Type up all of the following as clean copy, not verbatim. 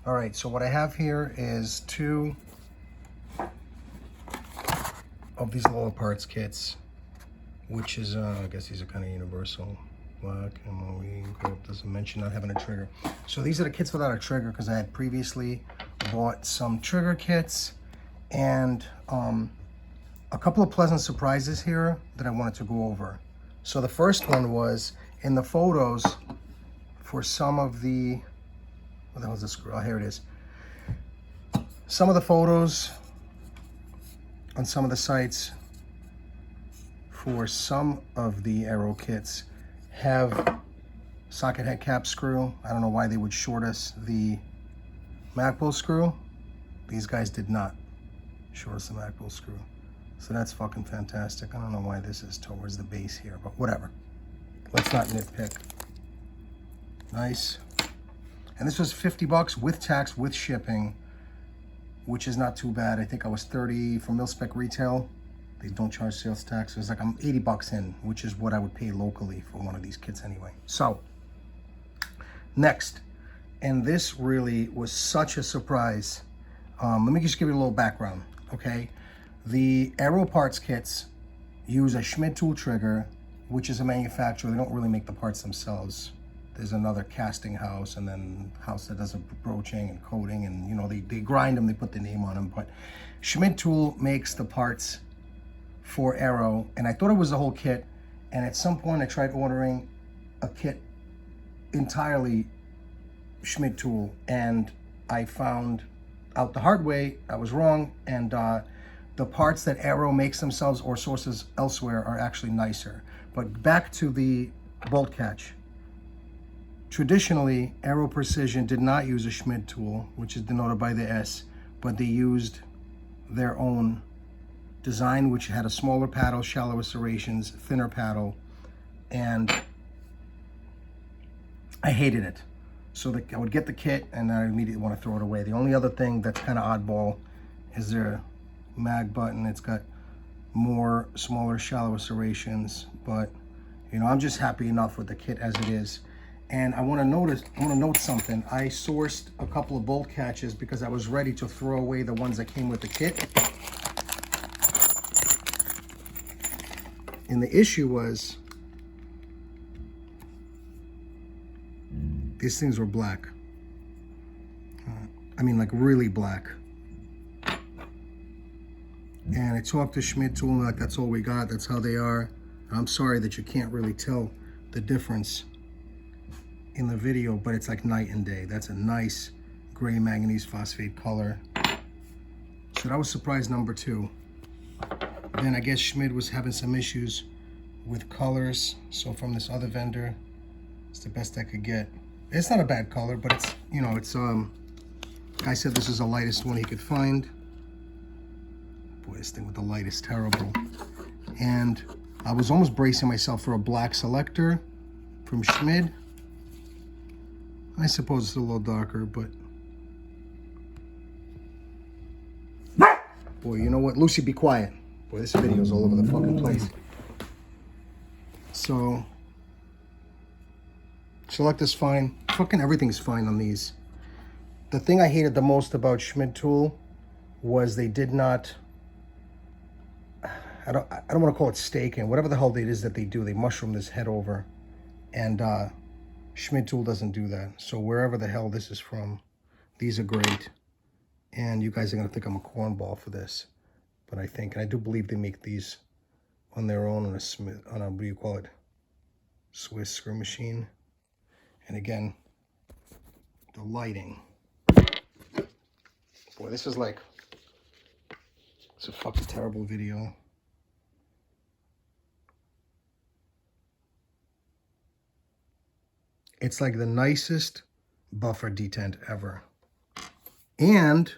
All right, so what I have here is 2 of these lower parts kits, which is, I guess these are kind of universal. Black, MOE, gold, doesn't mention not having a trigger. So these are the kits without a trigger because I had previously bought some trigger kits, and a couple of pleasant surprises here that I wanted to go over. So the first one was in the photos for some of the, what the hell is this screw? Oh, here it is. Some of the photos on some of the sites for some of the Aero kits have socket head cap screw. I don't know why they would short us the Magpul screw. These guys did not short us the Magpul screw. So that's fucking fantastic. I don't know why this is towards the base here, but whatever. Let's not nitpick. Nice. And this was 50 bucks with tax, with shipping, which is not too bad. I think I was 30 for mil-spec retail. They don't charge sales tax. So it's like I'm 80 bucks in, which is what I would pay locally for one of these kits anyway. So, next. And this really was such a surprise. Let me just give you a little background, okay? The Aero parts kits use a Schmidt tool trigger, which is a manufacturer. They don't really make the parts themselves. There's another casting house and then house that does the broaching and coating, and you know, they grind them, they put the name on them. But Schmidt tool makes the parts for Aero, and I thought it was the whole kit. And at some point I tried ordering a kit entirely Schmidt tool, and I found out the hard way I was wrong, and the parts that Aero makes themselves or sources elsewhere are actually nicer. But back to the bolt catch. Traditionally, Aero Precision did not use a Schmidt tool, which is denoted by the S, but they used their own design, which had a smaller paddle, shallower serrations, thinner paddle, and I hated it. So I would get the kit and I immediately want to throw it away. The only other thing that's kind of oddball is their mag button. It's got more smaller, shallower serrations, but you know, I'm just happy enough with the kit as it is. And I want to note something. I sourced a couple of bolt catches because I was ready to throw away the ones that came with the kit. And the issue was these things were black. I mean, like really black. And I talked to Schmidt Tool, like that's all we got, that's how they are. I'm sorry that you can't really tell the difference in the video, but it's like night and day. That's a nice gray manganese phosphate color. So that was surprise number 2. Then I guess Schmidt was having some issues with colors. So from this other vendor, it's the best I could get. It's not a bad color, but it's, you know, it's, guy said this is the lightest one he could find. Boy, this thing with the light is terrible. And I was almost bracing myself for a black selector from Schmidt. I suppose it's a little darker, but boy, you know what? Lucy, be quiet. Boy, this video's all over the fucking place. So, select is fine. Fucking everything's fine on these. The thing I hated the most about Schmidt Tool was they did not, I don't want to call it staking, whatever the hell it is that they do, they mushroom this head over. And Schmidt Tool doesn't do that. So wherever the hell this is from, these are great. And you guys are gonna think I'm a cornball for this, but I think, and I do believe they make these on their own on a Smith, on a, what do you call it, Swiss screw machine. And again, the lighting. Boy, this is like, it's a fucking terrible video. It's like the nicest buffer detent ever. And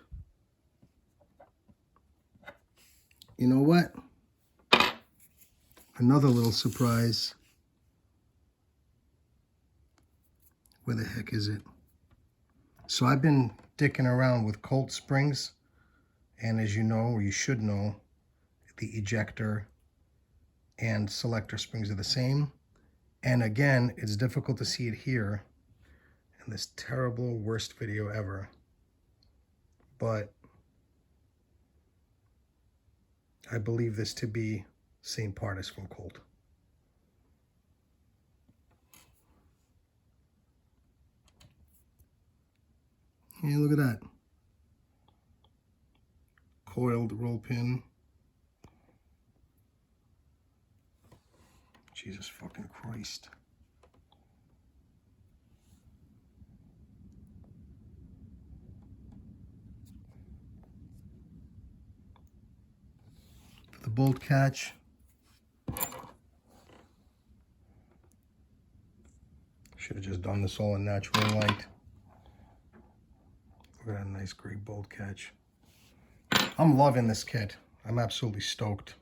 you know what? Another little surprise. Where the heck is it? So I've been dicking around with Colt springs, and as you know, or you should know, the ejector and selector springs are the same. And again, it's difficult to see it here in this terrible, worst video ever. but I believe this to be same part as from Colt. Yeah, look at that. Coiled roll pin. Jesus fucking Christ. For the bolt catch. Should have just done this all in natural light. Look at that nice gray bolt catch. I'm loving this kit. I'm absolutely stoked.